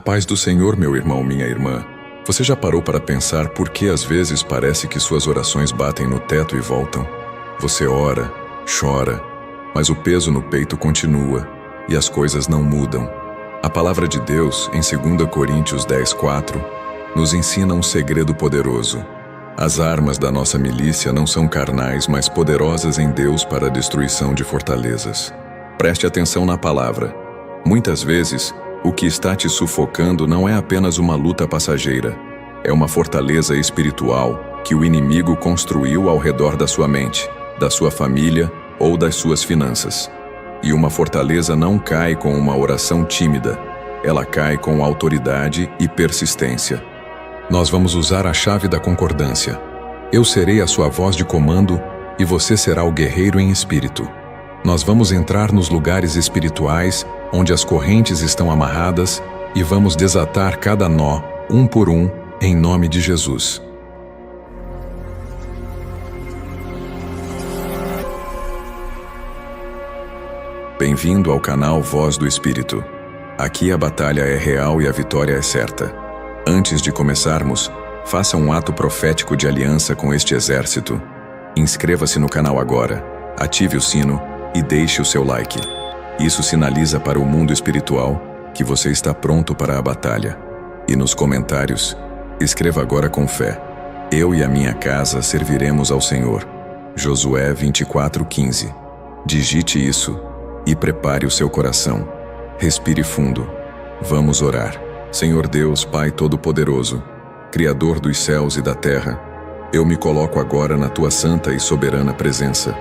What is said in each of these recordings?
paz do Senhor, meu irmão, minha irmã. Você já parou para pensar por que às vezes parece que suas orações batem no teto e voltam? Você ora, chora, mas o peso no peito continua e as coisas não mudam. A palavra de Deus, em 2 Coríntios 10:4, nos ensina um segredo poderoso. As armas da nossa milícia não são carnais, mas poderosas em Deus para a destruição de fortalezas. Preste atenção na palavra. Muitas vezes, o que está te sufocando não é apenas uma luta passageira. É uma fortaleza espiritual que o inimigo construiu ao redor da sua mente, da sua família ou das suas finanças. E uma fortaleza não cai com uma oração tímida. Ela cai com autoridade e persistência. Nós vamos usar a chave da concordância. Eu serei a sua voz de comando e você será o guerreiro em espírito. Nós vamos entrar nos lugares espirituais onde as correntes estão amarradas e vamos desatar cada nó, um por um, em nome de Jesus. Bem-vindo ao canal Voz do Espírito. Aqui a batalha é real e a vitória é certa. Antes de começarmos, faça um ato profético de aliança com este exército. Inscreva-se no canal agora, ative o sino e deixe o seu like. Isso sinaliza para o mundo espiritual que você está pronto para a batalha. E nos comentários, escreva agora com fé: eu e a minha casa serviremos ao Senhor. Josué 24:15. Digite isso e prepare o seu coração. Respire fundo. Vamos orar. Senhor Deus, Pai Todo-Poderoso, Criador dos céus e da terra, eu me coloco agora na Tua santa e soberana presença.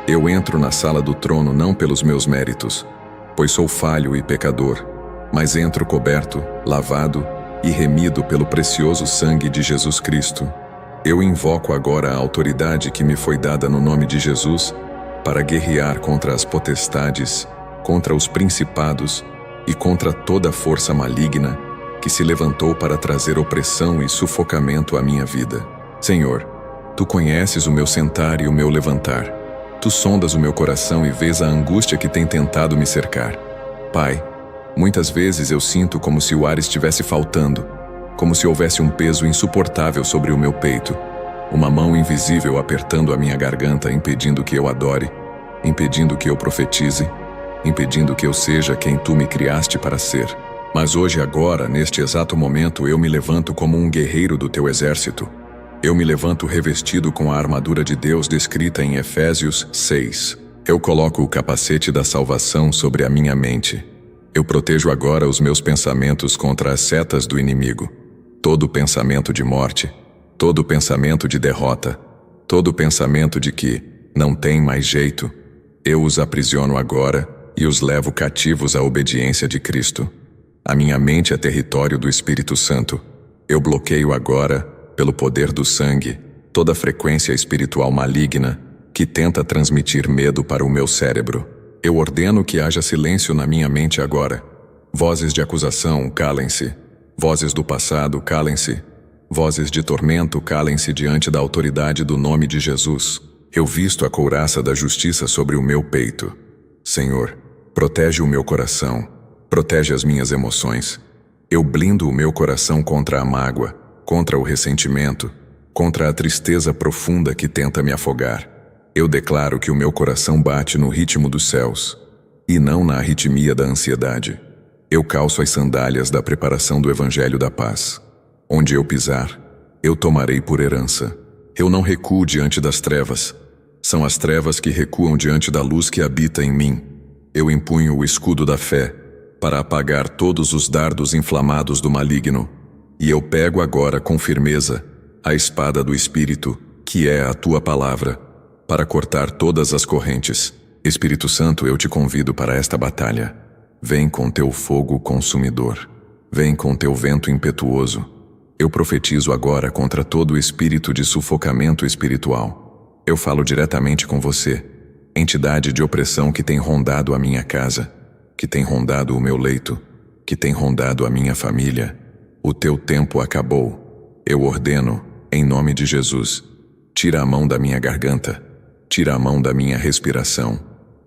Eu entro na sala do trono não pelos meus méritos, pois sou falho e pecador, mas entro coberto, lavado e remido pelo precioso sangue de Jesus Cristo. Eu invoco agora a autoridade que me foi dada no nome de Jesus para guerrear contra as potestades, contra os principados e contra toda força maligna que se levantou para trazer opressão e sufocamento à minha vida. Senhor, Tu conheces o meu sentar e o meu levantar. Tu sondas o meu coração e vês a angústia que tem tentado me cercar. Pai, muitas vezes eu sinto como se o ar estivesse faltando, como se houvesse um peso insuportável sobre o meu peito, uma mão invisível apertando a minha garganta, impedindo que eu adore, impedindo que eu profetize, impedindo que eu seja quem Tu me criaste para ser. Mas hoje, agora, neste exato momento, eu me levanto como um guerreiro do Teu exército. Eu me levanto revestido com a armadura de Deus descrita em Efésios 6. Eu coloco o capacete da salvação sobre a minha mente. Eu protejo agora os meus pensamentos contra as setas do inimigo. Todo pensamento de morte, todo pensamento de derrota, todo pensamento de que não tem mais jeito, eu os aprisiono agora e os levo cativos à obediência de Cristo. A minha mente é território do Espírito Santo. Eu bloqueio agora, pelo poder do sangue, toda frequência espiritual maligna que tenta transmitir medo para o meu cérebro. Eu ordeno que haja silêncio na minha mente agora. Vozes de acusação, calem-se. Vozes do passado, calem-se. Vozes de tormento, calem-se diante da autoridade do nome de Jesus. Eu visto a couraça da justiça sobre o meu peito. Senhor, protege o meu coração. Protege as minhas emoções. Eu blindo o meu coração contra a mágoa, contra o ressentimento, contra a tristeza profunda que tenta me afogar. Eu declaro que o meu coração bate no ritmo dos céus, e não na arritmia da ansiedade. Eu calço as sandálias da preparação do Evangelho da Paz. Onde eu pisar, eu tomarei por herança. Eu não recuo diante das trevas. São as trevas que recuam diante da luz que habita em mim. Eu empunho o escudo da fé, para apagar todos os dardos inflamados do maligno. E eu pego agora com firmeza a espada do Espírito, que é a Tua palavra, para cortar todas as correntes. Espírito Santo, eu te convido para esta batalha. Vem com Teu fogo consumidor. Vem com Teu vento impetuoso. Eu profetizo agora contra todo espírito de sufocamento espiritual. Eu falo diretamente com você, entidade de opressão que tem rondado a minha casa, que tem rondado o meu leito, que tem rondado a minha família. O teu tempo acabou. Eu ordeno, em nome de Jesus, tira a mão da minha garganta, tira a mão da minha respiração,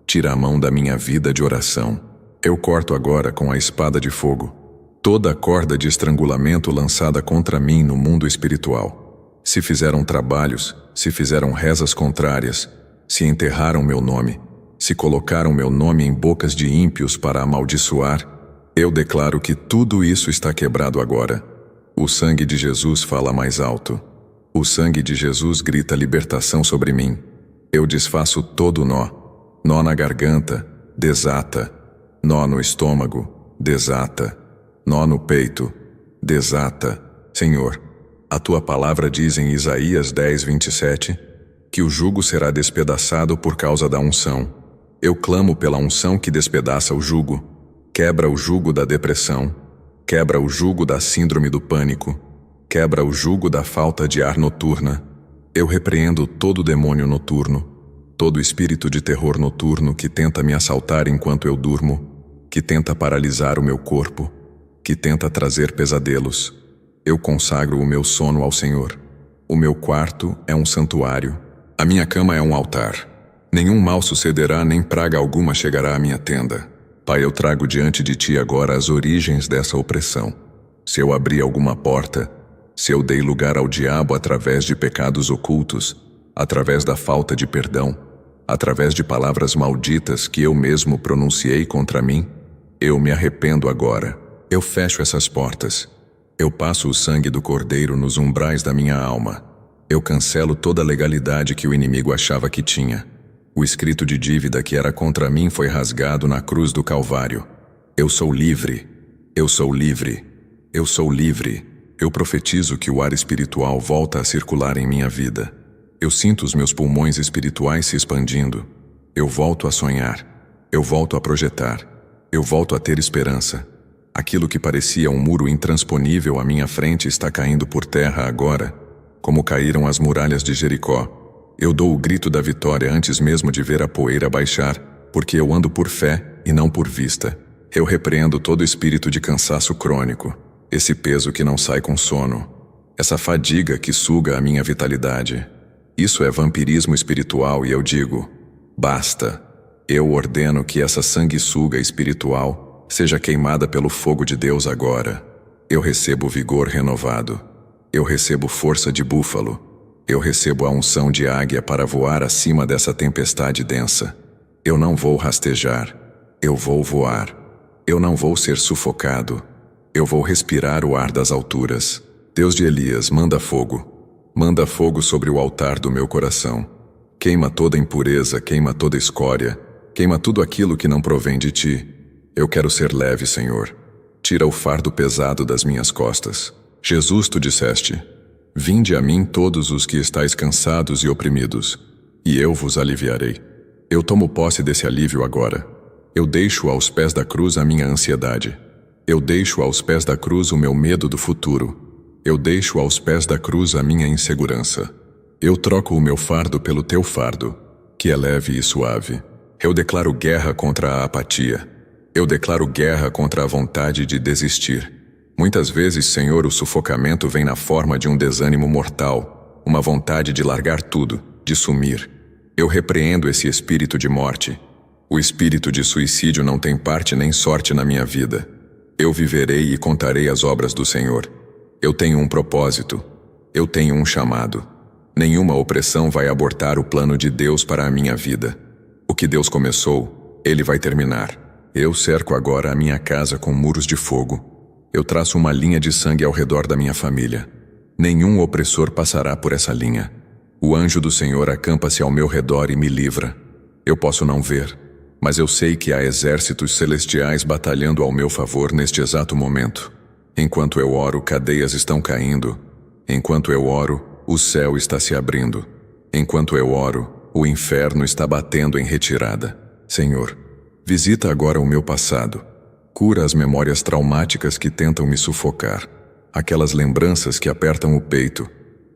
tira a mão da minha vida de oração. Eu corto agora com a espada de fogo. toda corda de estrangulamento lançada contra mim no mundo espiritual. Se fizeram trabalhos, se fizeram rezas contrárias, se enterraram meu nome, se colocaram meu nome em bocas de ímpios para amaldiçoar, eu declaro que tudo isso está quebrado agora. O sangue de Jesus fala mais alto. O sangue de Jesus grita libertação sobre mim. Eu desfaço todo nó. Nó na garganta, desata. Nó no estômago, desata. Nó no peito, desata. Senhor, a tua palavra diz em Isaías 10:27 que o jugo será despedaçado por causa da unção. Eu clamo pela unção que despedaça o jugo. Quebra o jugo da depressão. Quebra o jugo da síndrome do pânico. Quebra o jugo da falta de ar noturna. Eu repreendo todo demônio noturno, todo espírito de terror noturno que tenta me assaltar enquanto eu durmo, que tenta paralisar o meu corpo, que tenta trazer pesadelos. Eu consagro o meu sono ao Senhor. O meu quarto é um santuário. A minha cama é um altar. Nenhum mal sucederá, nem praga alguma chegará à minha tenda. Pai, eu trago diante de Ti agora as origens dessa opressão. Se eu abri alguma porta, se eu dei lugar ao diabo através de pecados ocultos, através da falta de perdão, através de palavras malditas que eu mesmo pronunciei contra mim, eu me arrependo agora. Eu fecho essas portas. Eu passo o sangue do Cordeiro nos umbrais da minha alma. Eu cancelo toda a legalidade que o inimigo achava que tinha. O escrito de dívida que era contra mim foi rasgado na cruz do Calvário. Eu sou livre. Eu sou livre. Eu sou livre. Eu profetizo que o ar espiritual volta a circular em minha vida. Eu sinto os meus pulmões espirituais se expandindo. Eu volto a sonhar. Eu volto a projetar. Eu volto a ter esperança. Aquilo que parecia um muro intransponível à minha frente está caindo por terra agora, como caíram as muralhas de Jericó. Eu dou o grito da vitória antes mesmo de ver a poeira baixar, porque eu ando por fé e não por vista. Eu repreendo todo espírito de cansaço crônico, esse peso que não sai com sono, essa fadiga que suga a minha vitalidade. Isso é vampirismo espiritual e eu digo, basta. Eu ordeno que essa sanguessuga espiritual seja queimada pelo fogo de Deus agora. Eu recebo vigor renovado. Eu recebo força de búfalo. Eu recebo a unção de águia para voar acima dessa tempestade densa. Eu não vou rastejar. Eu vou voar. Eu não vou ser sufocado. Eu vou respirar o ar das alturas. Deus de Elias, manda fogo. Manda fogo sobre o altar do meu coração. Queima toda impureza, queima toda escória. Queima tudo aquilo que não provém de Ti. Eu quero ser leve, Senhor. Tira o fardo pesado das minhas costas. Jesus, Tu disseste: vinde a mim todos os que estáis cansados e oprimidos, e eu vos aliviarei. Eu tomo posse desse alívio agora. Eu deixo aos pés da cruz a minha ansiedade. Eu deixo aos pés da cruz o meu medo do futuro. Eu deixo aos pés da cruz a minha insegurança. Eu troco o meu fardo pelo teu fardo, que é leve e suave. Eu declaro guerra contra a apatia. Eu declaro guerra contra a vontade de desistir. Muitas vezes, Senhor, o sufocamento vem na forma de um desânimo mortal, uma vontade de largar tudo, de sumir. Eu repreendo esse espírito de morte. O espírito de suicídio não tem parte nem sorte na minha vida. Eu viverei e contarei as obras do Senhor. Eu tenho um propósito. Eu tenho um chamado. Nenhuma opressão vai abortar o plano de Deus para a minha vida. O que Deus começou, Ele vai terminar. Eu cerco agora a minha casa com muros de fogo. Eu traço uma linha de sangue ao redor da minha família. Nenhum opressor passará por essa linha. O anjo do Senhor acampa-se ao meu redor e me livra. Eu posso não ver, mas eu sei que há exércitos celestiais batalhando ao meu favor neste exato momento. Enquanto eu oro, cadeias estão caindo. Enquanto eu oro, o céu está se abrindo. Enquanto eu oro, o inferno está batendo em retirada. Senhor, visita agora o meu passado. Cura as memórias traumáticas que tentam me sufocar, aquelas lembranças que apertam o peito,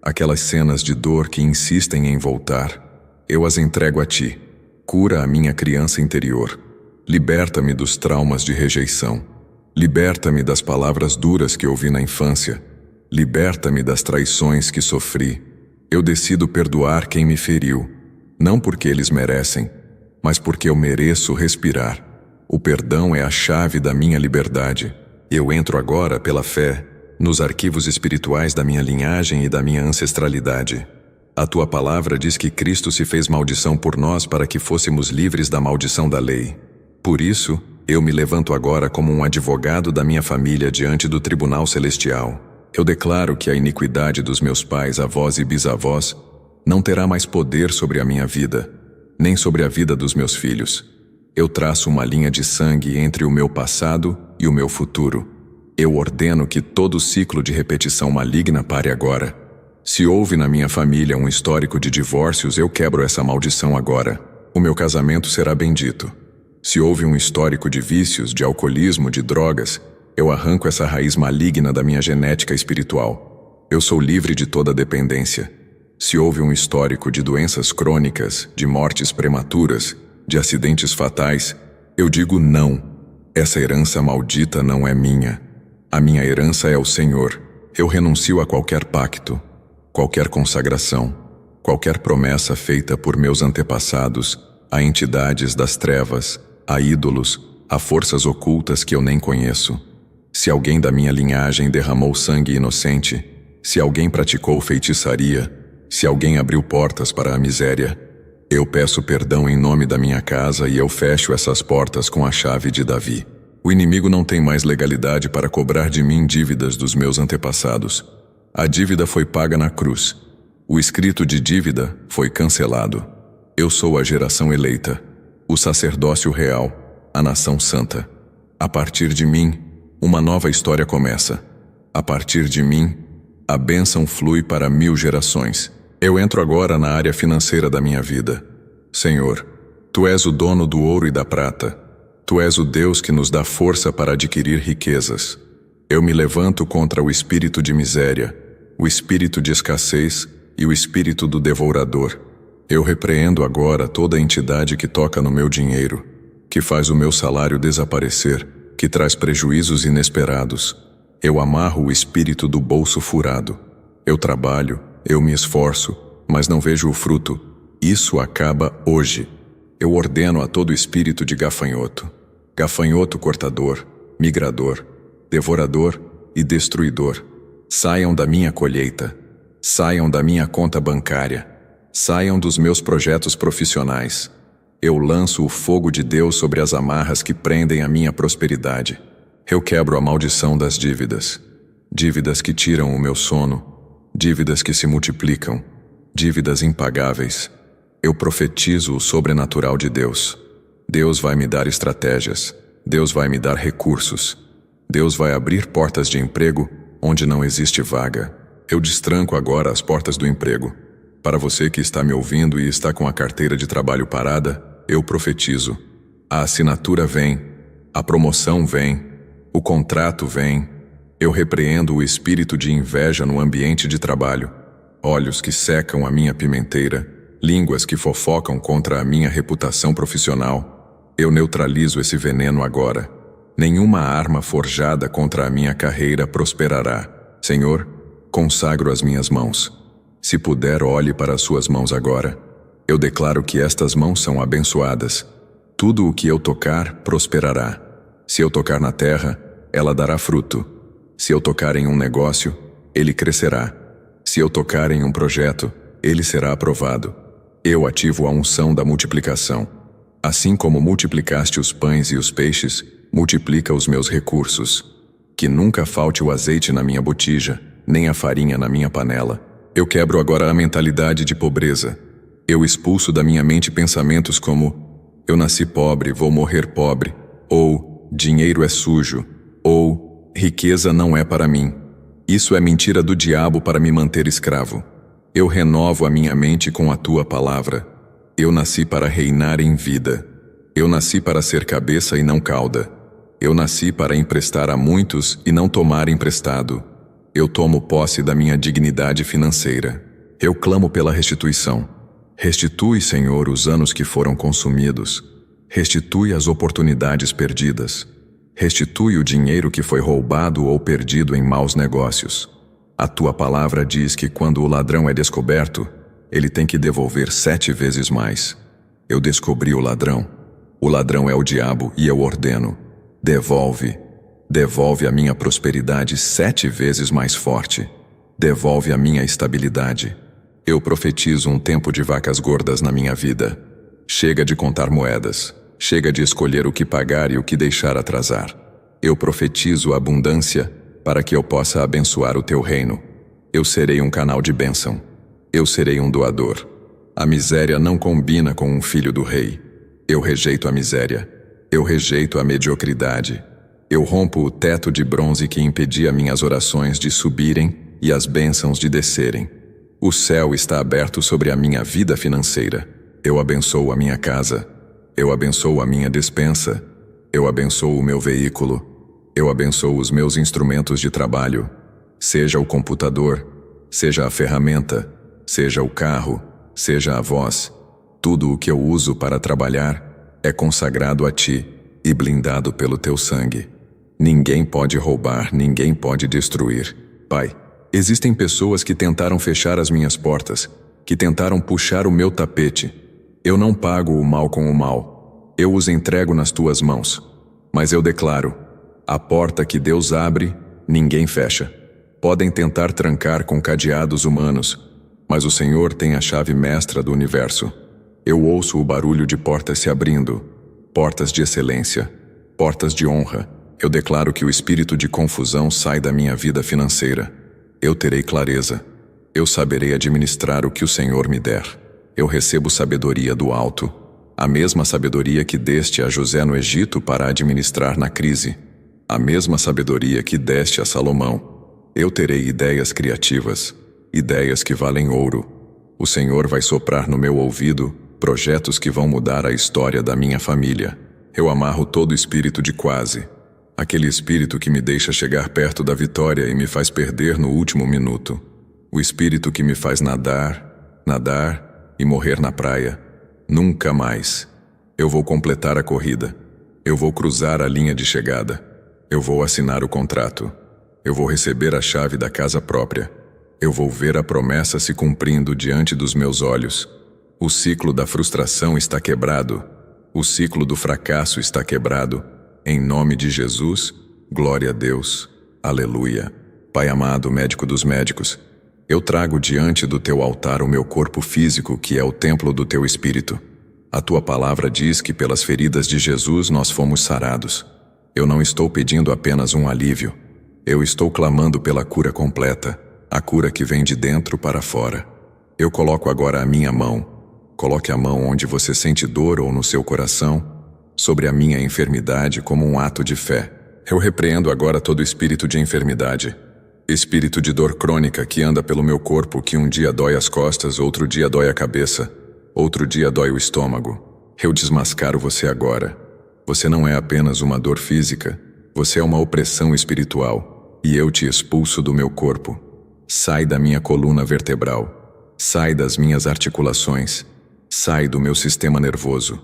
aquelas cenas de dor que insistem em voltar. Eu as entrego a Ti. Cura a minha criança interior. Liberta-me dos traumas de rejeição. Liberta-me das palavras duras que ouvi na infância. Liberta-me das traições que sofri. Eu decido perdoar quem me feriu, não porque eles merecem, mas porque eu mereço respirar. O perdão é a chave da minha liberdade. Eu entro agora, pela fé, nos arquivos espirituais da minha linhagem e da minha ancestralidade. A tua palavra diz que Cristo se fez maldição por nós para que fôssemos livres da maldição da lei. Por isso, eu me levanto agora como um advogado da minha família diante do tribunal celestial. Eu declaro que a iniquidade dos meus pais, avós e bisavós não terá mais poder sobre a minha vida, nem sobre a vida dos meus filhos. Eu traço uma linha de sangue entre o meu passado e o meu futuro. Eu ordeno que todo ciclo de repetição maligna pare agora. Se houve na minha família um histórico de divórcios, eu quebro essa maldição agora. O meu casamento será bendito. Se houve um histórico de vícios, de alcoolismo, de drogas, eu arranco essa raiz maligna da minha genética espiritual. Eu sou livre de toda dependência. Se houve um histórico de doenças crônicas, de mortes prematuras, de acidentes fatais, eu digo não. Essa herança maldita não é minha. A minha herança é o Senhor. Eu renuncio a qualquer pacto, qualquer consagração, qualquer promessa feita por meus antepassados, a entidades das trevas, a ídolos, a forças ocultas que eu nem conheço. Se alguém da minha linhagem derramou sangue inocente, se alguém praticou feitiçaria, se alguém abriu portas para a miséria, eu peço perdão em nome da minha casa e eu fecho essas portas com a chave de Davi. O inimigo não tem mais legalidade para cobrar de mim dívidas dos meus antepassados. A dívida foi paga na cruz. O escrito de dívida foi cancelado. Eu sou a geração eleita, o sacerdócio real, a nação santa. A partir de mim, uma nova história começa. A partir de mim, a bênção flui para 1000 gerações. Eu entro agora na área financeira da minha vida. Senhor, Tu és o dono do ouro e da prata. Tu és o Deus que nos dá força para adquirir riquezas. Eu me levanto contra o espírito de miséria, o espírito de escassez e o espírito do devorador. Eu repreendo agora toda entidade que toca no meu dinheiro, que faz o meu salário desaparecer, que traz prejuízos inesperados. Eu amarro o espírito do bolso furado. Eu trabalho, eu me esforço, mas não vejo o fruto. Isso acaba hoje. Eu ordeno a todo espírito de gafanhoto, gafanhoto cortador, migrador, devorador e destruidor. Saiam da minha colheita, saiam da minha conta bancária, saiam dos meus projetos profissionais. Eu lanço o fogo de Deus sobre as amarras que prendem a minha prosperidade. Eu quebro a maldição das dívidas. Dívidas que tiram o meu sono, dívidas que se multiplicam, dívidas impagáveis. Eu profetizo o sobrenatural de Deus. Deus vai me dar estratégias. Deus vai me dar recursos. Deus vai abrir portas de emprego onde não existe vaga. Eu destranco agora as portas do emprego. Para você que está me ouvindo e está com a carteira de trabalho parada, eu profetizo. A assinatura vem, a promoção vem, o contrato vem. Eu repreendo o espírito de inveja no ambiente de trabalho. Olhos que secam a minha pimenteira, línguas que fofocam contra a minha reputação profissional. Eu neutralizo esse veneno agora. Nenhuma arma forjada contra a minha carreira prosperará. Senhor, consagro as minhas mãos. Se puder, olhe para as suas mãos agora. Eu declaro que estas mãos são abençoadas. Tudo o que eu tocar, prosperará. Se eu tocar na terra, ela dará fruto. Se eu tocar em um negócio, ele crescerá. Se eu tocar em um projeto, ele será aprovado. Eu ativo a unção da multiplicação. Assim como multiplicaste os pães e os peixes, multiplica os meus recursos. Que nunca falte o azeite na minha botija, nem a farinha na minha panela. Eu quebro agora a mentalidade de pobreza. Eu expulso da minha mente pensamentos como: eu nasci pobre, vou morrer pobre, ou dinheiro é sujo, ou riqueza não é para mim. Isso é mentira do diabo para me manter escravo. Eu renovo a minha mente com a tua palavra. Eu nasci para reinar em vida. Eu nasci para ser cabeça e não cauda. Eu nasci para emprestar a muitos e não tomar emprestado. Eu tomo posse da minha dignidade financeira. Eu clamo pela restituição. Restitui, Senhor, os anos que foram consumidos. Restitui as oportunidades perdidas. Restitui o dinheiro que foi roubado ou perdido em maus negócios. A tua palavra diz que quando o ladrão é descoberto, ele tem que devolver 7 vezes mais. Eu descobri o ladrão. O ladrão é o diabo e eu ordeno: devolve. Devolve a minha prosperidade 7 vezes mais forte. Devolve a minha estabilidade. Eu profetizo um tempo de vacas gordas na minha vida. Chega de contar moedas. Chega de escolher o que pagar e o que deixar atrasar. Eu profetizo abundância para que eu possa abençoar o teu reino. Eu serei um canal de bênção. Eu serei um doador. A miséria não combina com um filho do rei. Eu rejeito a miséria. Eu rejeito a mediocridade. Eu rompo o teto de bronze que impedia minhas orações de subirem e as bênçãos de descerem. O céu está aberto sobre a minha vida financeira. Eu abençoo a minha casa. Eu abençoo a minha despensa. Eu abençoo o meu veículo. Eu abençoo os meus instrumentos de trabalho. Seja o computador, seja a ferramenta, seja o carro, seja a voz. Tudo o que eu uso para trabalhar é consagrado a ti e blindado pelo teu sangue. Ninguém pode roubar, ninguém pode destruir. Pai, existem pessoas que tentaram fechar as minhas portas, que tentaram puxar o meu tapete. Eu não pago o mal com o mal. Eu os entrego nas tuas mãos. Mas eu declaro, a porta que Deus abre, ninguém fecha. Podem tentar trancar com cadeados humanos, mas o Senhor tem a chave mestra do universo. Eu ouço o barulho de portas se abrindo, portas de excelência, portas de honra. Eu declaro que o espírito de confusão sai da minha vida financeira. Eu terei clareza. Eu saberei administrar o que o Senhor me der. Eu recebo sabedoria do alto, a mesma sabedoria que deste a José no Egito para administrar na crise, a mesma sabedoria que deste a Salomão. Eu terei ideias criativas, ideias que valem ouro. O Senhor vai soprar no meu ouvido projetos que vão mudar a história da minha família. Eu amarro todo espírito de quase, aquele espírito que me deixa chegar perto da vitória e me faz perder no último minuto. O espírito que me faz nadar, nadar e morrer na praia. Nunca mais. Eu vou completar a corrida. Eu vou cruzar a linha de chegada. Eu vou assinar o contrato. Eu vou receber a chave da casa própria. Eu vou ver a promessa se cumprindo diante dos meus olhos. O ciclo da frustração está quebrado. O ciclo do fracasso está quebrado. Em nome de Jesus, glória a Deus. Aleluia. Pai amado, médico dos médicos, eu trago diante do teu altar o meu corpo físico, que é o templo do teu Espírito. A tua palavra diz que pelas feridas de Jesus nós fomos sarados. Eu não estou pedindo apenas um alívio. Eu estou clamando pela cura completa, a cura que vem de dentro para fora. Eu coloco agora a minha mão. Coloque a mão onde você sente dor ou no seu coração, sobre a minha enfermidade como um ato de fé. Eu repreendo agora todo espírito de enfermidade. Espírito de dor crônica que anda pelo meu corpo, que um dia dói as costas, outro dia dói a cabeça, outro dia dói o estômago. Eu desmascaro você agora. Você não é apenas uma dor física, você é uma opressão espiritual, e eu te expulso do meu corpo. Sai da minha coluna vertebral. Sai das minhas articulações. Sai do meu sistema nervoso.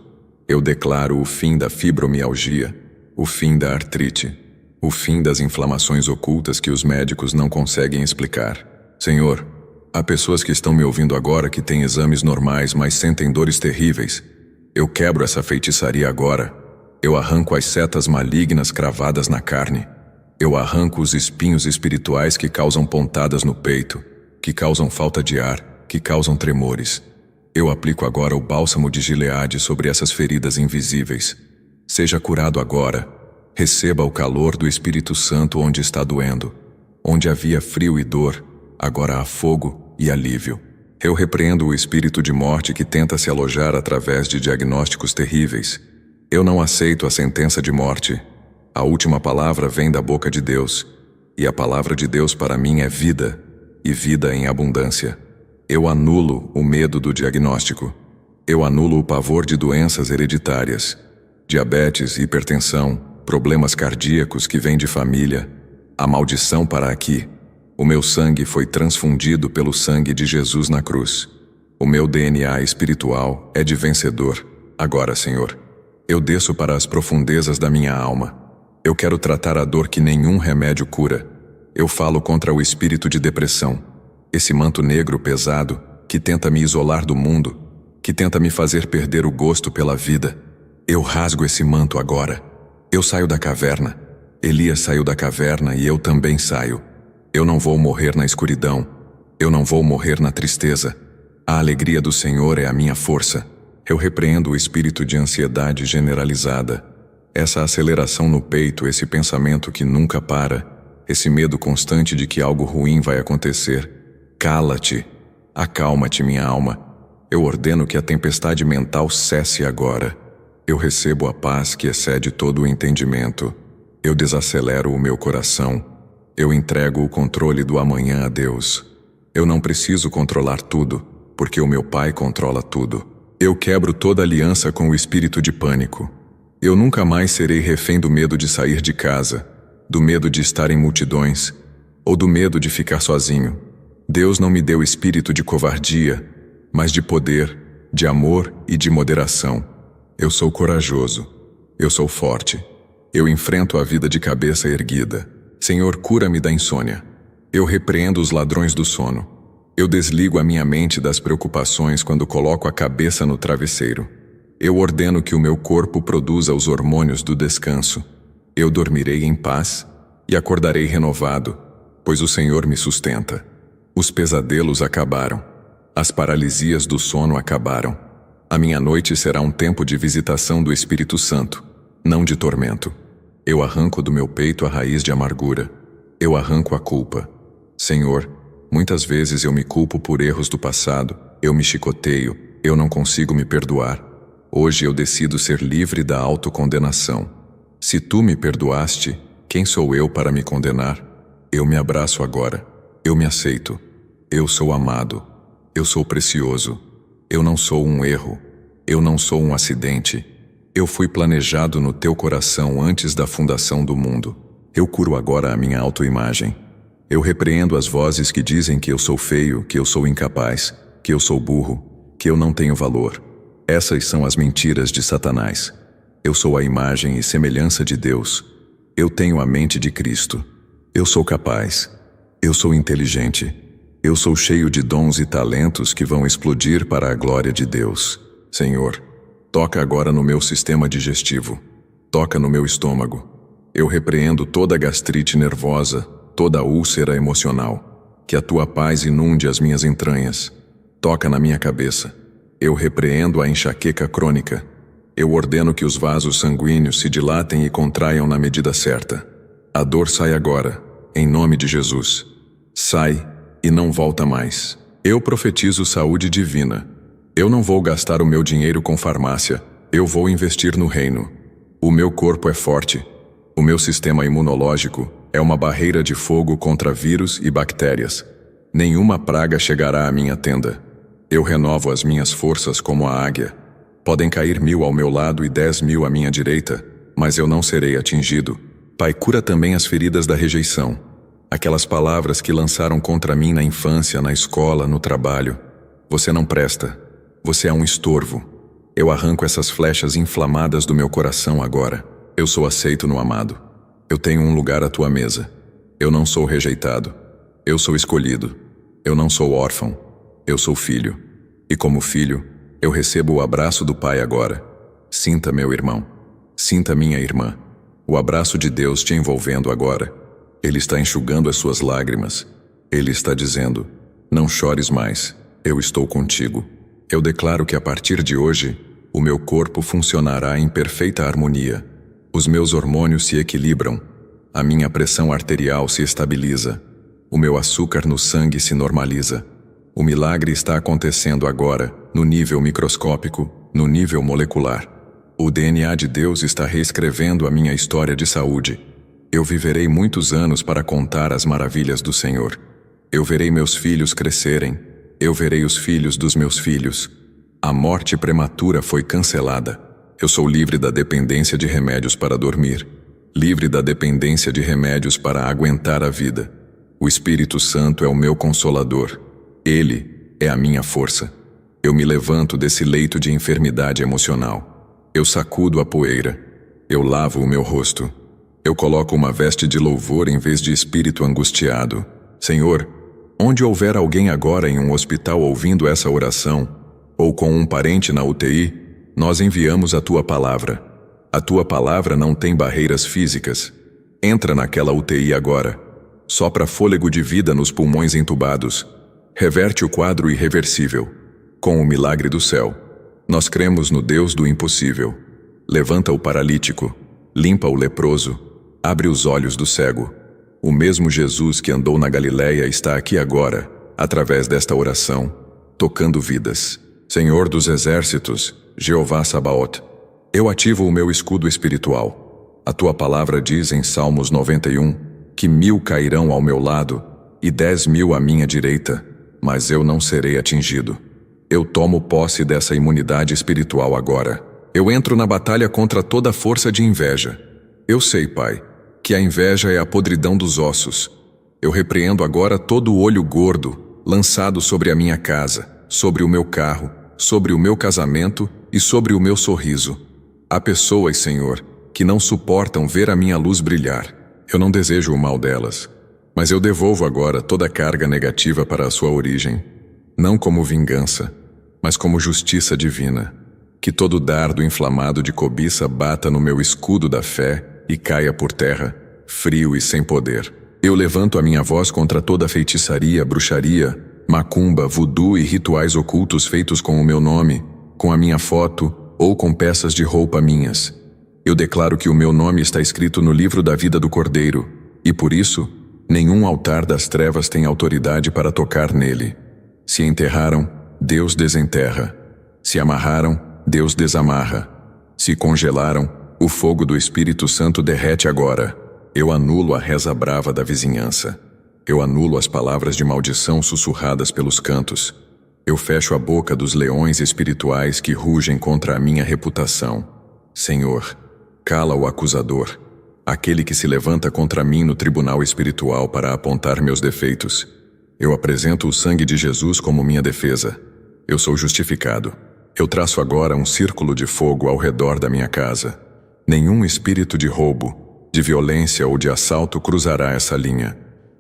Eu declaro o fim da fibromialgia, o fim da artrite, o fim das inflamações ocultas que os médicos não conseguem explicar. Senhor, há pessoas que estão me ouvindo agora que têm exames normais, mas sentem dores terríveis. Eu quebro essa feitiçaria agora. Eu arranco as setas malignas cravadas na carne. Eu arranco os espinhos espirituais que causam pontadas no peito, que causam falta de ar, que causam tremores. Eu aplico agora o bálsamo de Gileade sobre essas feridas invisíveis. Seja curado agora. Receba o calor do Espírito Santo onde está doendo. Onde havia frio e dor, agora há fogo e alívio. Eu repreendo o espírito de morte que tenta se alojar através de diagnósticos terríveis. Eu não aceito a sentença de morte. A última palavra vem da boca de Deus. E a palavra de Deus para mim é vida, e vida em abundância. Eu anulo o medo do diagnóstico. Eu anulo o pavor de doenças hereditárias, diabetes, hipertensão, problemas cardíacos que vêm de família, a maldição para aqui. O meu sangue foi transfundido pelo sangue de Jesus na cruz. O meu DNA espiritual é de vencedor. Agora, Senhor, eu desço para as profundezas da minha alma. Eu quero tratar a dor que nenhum remédio cura. Eu falo contra o espírito de depressão. Esse manto negro pesado que tenta me isolar do mundo, que tenta me fazer perder o gosto pela vida. Eu rasgo esse manto agora. Eu saio da caverna. Elias saiu da caverna e eu também saio. Eu não vou morrer na escuridão. Eu não vou morrer na tristeza. A alegria do Senhor é a minha força. Eu repreendo o espírito de ansiedade generalizada. Essa aceleração no peito, esse pensamento que nunca para, esse medo constante de que algo ruim vai acontecer. Cala-te. Acalma-te, minha alma. Eu ordeno que a tempestade mental cesse agora. Eu recebo a paz que excede todo o entendimento. Eu desacelero o meu coração. Eu entrego o controle do amanhã a Deus. Eu não preciso controlar tudo, porque o meu Pai controla tudo. Eu quebro toda aliança com o espírito de pânico. Eu nunca mais serei refém do medo de sair de casa, do medo de estar em multidões, ou do medo de ficar sozinho. Deus não me deu espírito de covardia, mas de poder, de amor e de moderação. Eu sou corajoso. Eu sou forte. Eu enfrento a vida de cabeça erguida. Senhor, cura-me da insônia. Eu repreendo os ladrões do sono. Eu desligo a minha mente das preocupações quando coloco a cabeça no travesseiro. Eu ordeno que o meu corpo produza os hormônios do descanso. Eu dormirei em paz e acordarei renovado, pois o Senhor me sustenta. Os pesadelos acabaram. As paralisias do sono acabaram. A minha noite será um tempo de visitação do Espírito Santo, não de tormento. Eu arranco do meu peito a raiz de amargura. Eu arranco a culpa. Senhor, muitas vezes eu me culpo por erros do passado, eu me chicoteio, eu não consigo me perdoar. Hoje eu decido ser livre da autocondenação. Se tu me perdoaste, quem sou eu para me condenar? Eu me abraço agora. Eu me aceito. Eu sou amado. Eu sou precioso. Eu não sou um erro. Eu não sou um acidente. Eu fui planejado no teu coração antes da fundação do mundo. Eu curo agora a minha autoimagem. Eu repreendo as vozes que dizem que eu sou feio, que eu sou incapaz, que eu sou burro, que eu não tenho valor. Essas são as mentiras de Satanás. Eu sou a imagem e semelhança de Deus. Eu tenho a mente de Cristo. Eu sou capaz. Eu sou inteligente. Eu sou cheio de dons e talentos que vão explodir para a glória de Deus. Senhor, toca agora no meu sistema digestivo. Toca no meu estômago. Eu repreendo toda gastrite nervosa, toda úlcera emocional. Que a tua paz inunde as minhas entranhas. Toca na minha cabeça. Eu repreendo a enxaqueca crônica. Eu ordeno que os vasos sanguíneos se dilatem e contraiam na medida certa. A dor sai agora, em nome de Jesus. Sai e não volta mais. Eu profetizo saúde divina. Eu não vou gastar o meu dinheiro com farmácia. Eu vou investir no reino. O meu corpo é forte. O meu sistema imunológico é uma barreira de fogo contra vírus e bactérias. Nenhuma praga chegará à minha tenda. Eu renovo as minhas forças como a águia. Podem cair 1000 ao meu lado e 10.000 à minha direita, mas eu não serei atingido. Pai, cura também as feridas da rejeição. Aquelas palavras que lançaram contra mim na infância, na escola, no trabalho. Você não presta. Você é um estorvo. Eu arranco essas flechas inflamadas do meu coração agora. Eu sou aceito no amado. Eu tenho um lugar à tua mesa. Eu não sou rejeitado. Eu sou escolhido. Eu não sou órfão. Eu sou filho. E como filho, eu recebo o abraço do Pai agora. Sinta, meu irmão. Sinta, minha irmã. O abraço de Deus te envolvendo agora. Ele está enxugando as suas lágrimas. Ele está dizendo, não chores mais. Eu estou contigo. Eu declaro que a partir de hoje, o meu corpo funcionará em perfeita harmonia. Os meus hormônios se equilibram. A minha pressão arterial se estabiliza. O meu açúcar no sangue se normaliza. O milagre está acontecendo agora, no nível microscópico, no nível molecular. O DNA de Deus está reescrevendo a minha história de saúde. Eu viverei muitos anos para contar as maravilhas do Senhor. Eu verei meus filhos crescerem. Eu verei os filhos dos meus filhos. A morte prematura foi cancelada. Eu sou livre da dependência de remédios para dormir. Livre da dependência de remédios para aguentar a vida. O Espírito Santo é o meu consolador. Ele é a minha força. Eu me levanto desse leito de enfermidade emocional. Eu sacudo a poeira. Eu lavo o meu rosto. Eu coloco uma veste de louvor em vez de espírito angustiado. Senhor, onde houver alguém agora em um hospital ouvindo essa oração, ou com um parente na UTI, nós enviamos a tua palavra. A tua palavra não tem barreiras físicas. Entra naquela UTI agora. Sopra fôlego de vida nos pulmões entubados. Reverte o quadro irreversível. Com o milagre do céu, nós cremos no Deus do impossível. Levanta o paralítico, limpa o leproso, abre os olhos do cego. O mesmo Jesus que andou na Galileia está aqui agora, através desta oração, tocando vidas. Senhor dos exércitos, Jeová Sabaoth, eu ativo o meu escudo espiritual. A tua palavra diz em Salmos 91 que 1000 cairão ao meu lado e 10.000 à minha direita, mas eu não serei atingido. Eu tomo posse dessa imunidade espiritual agora. Eu entro na batalha contra toda a força de inveja. Eu sei, Pai, que a inveja é a podridão dos ossos. Eu repreendo agora todo o olho gordo lançado sobre a minha casa, sobre o meu carro, sobre o meu casamento e sobre o meu sorriso. Há pessoas, Senhor, que não suportam ver a minha luz brilhar. Eu não desejo o mal delas, mas eu devolvo agora toda a carga negativa para a sua origem, não como vingança, mas como justiça divina. Que todo dardo inflamado de cobiça bata no meu escudo da fé e caia por terra, frio e sem poder. Eu levanto a minha voz contra toda feitiçaria, bruxaria, macumba, voodoo e rituais ocultos feitos com o meu nome, com a minha foto ou com peças de roupa minhas. Eu declaro que o meu nome está escrito no livro da vida do Cordeiro, e por isso, nenhum altar das trevas tem autoridade para tocar nele. Se enterraram, Deus desenterra. Se amarraram, Deus desamarra. Se congelaram, o fogo do Espírito Santo derrete agora. Eu anulo a reza brava da vizinhança. Eu anulo as palavras de maldição sussurradas pelos cantos. Eu fecho a boca dos leões espirituais que rugem contra a minha reputação. Senhor, cala o acusador, aquele que se levanta contra mim no tribunal espiritual para apontar meus defeitos. Eu apresento o sangue de Jesus como minha defesa. Eu sou justificado. Eu traço agora um círculo de fogo ao redor da minha casa. Nenhum espírito de roubo, de violência ou de assalto cruzará essa linha.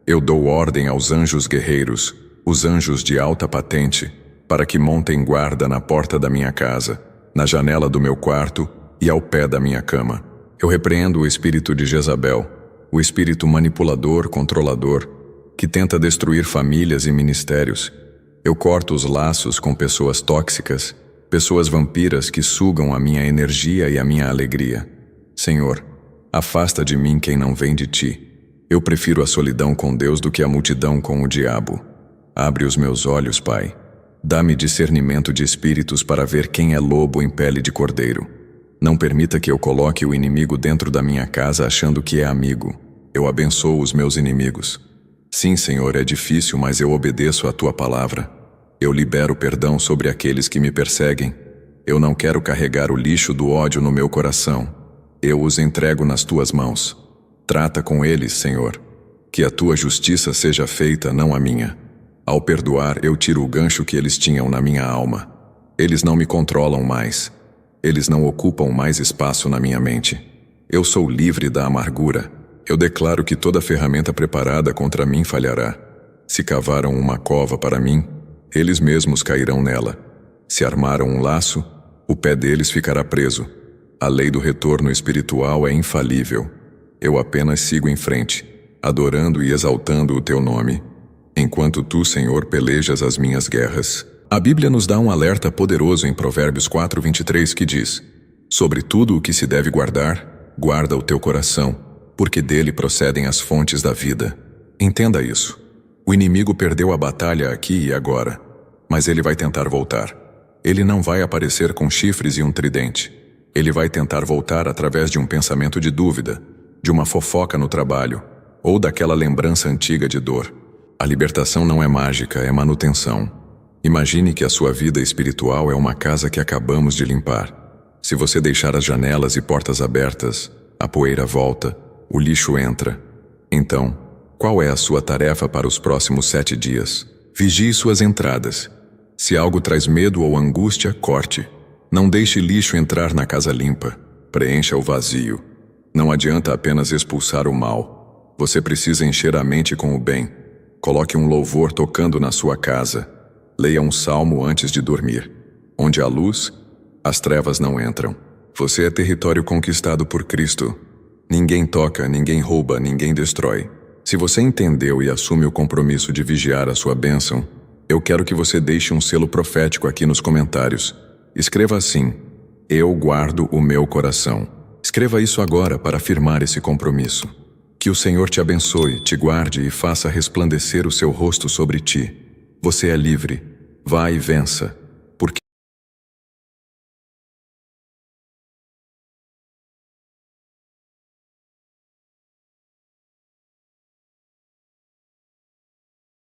Eu dou ordem aos anjos guerreiros, os anjos de alta patente, para que montem guarda na porta da minha casa, na janela do meu quarto e ao pé da minha cama. Eu repreendo o espírito de Jezabel, o espírito manipulador, controlador, que tenta destruir famílias e ministérios. Eu corto os laços com pessoas tóxicas, pessoas vampiras que sugam a minha energia e a minha alegria. Senhor, afasta de mim quem não vem de ti. Eu prefiro a solidão com Deus do que a multidão com o diabo. Abre os meus olhos, Pai. Dá-me discernimento de espíritos para ver quem é lobo em pele de cordeiro. Não permita que eu coloque o inimigo dentro da minha casa achando que é amigo. Eu abençoo os meus inimigos. Sim, Senhor, é difícil, mas eu obedeço à tua palavra. Eu libero perdão sobre aqueles que me perseguem. Eu não quero carregar o lixo do ódio no meu coração. Eu os entrego nas tuas mãos. Trata com eles, Senhor. Que a tua justiça seja feita, não a minha. Ao perdoar, eu tiro o gancho que eles tinham na minha alma. Eles não me controlam mais. Eles não ocupam mais espaço na minha mente. Eu sou livre da amargura. Eu declaro que toda ferramenta preparada contra mim falhará. Se cavaram uma cova para mim, eles mesmos cairão nela. Se armaram um laço, o pé deles ficará preso. A lei do retorno espiritual é infalível. Eu apenas sigo em frente, adorando e exaltando o teu nome, enquanto tu, Senhor, pelejas as minhas guerras. A Bíblia nos dá um alerta poderoso em Provérbios 4:23 que diz: sobre tudo o que se deve guardar, guarda o teu coração, porque dele procedem as fontes da vida. Entenda isso. O inimigo perdeu a batalha aqui e agora, mas ele vai tentar voltar. Ele não vai aparecer com chifres e um tridente. Ele vai tentar voltar através de um pensamento de dúvida, de uma fofoca no trabalho, ou daquela lembrança antiga de dor. A libertação não é mágica, é manutenção. Imagine que a sua vida espiritual é uma casa que acabamos de limpar. Se você deixar as janelas e portas abertas, a poeira volta, o lixo entra. Então, qual é a sua tarefa para os próximos 7 dias? Vigie suas entradas. Se algo traz medo ou angústia, corte. Não deixe lixo entrar na casa limpa. Preencha o vazio. Não adianta apenas expulsar o mal. Você precisa encher a mente com o bem. Coloque um louvor tocando na sua casa. Leia um salmo antes de dormir. Onde há luz, as trevas não entram. Você é território conquistado por Cristo. Ninguém toca, ninguém rouba, ninguém destrói. Se você entendeu e assume o compromisso de vigiar a sua bênção, eu quero que você deixe um selo profético aqui nos comentários. Escreva assim: eu guardo o meu coração. Escreva isso agora para afirmar esse compromisso. Que o Senhor te abençoe, te guarde e faça resplandecer o seu rosto sobre ti. Você é livre. Vá e vença.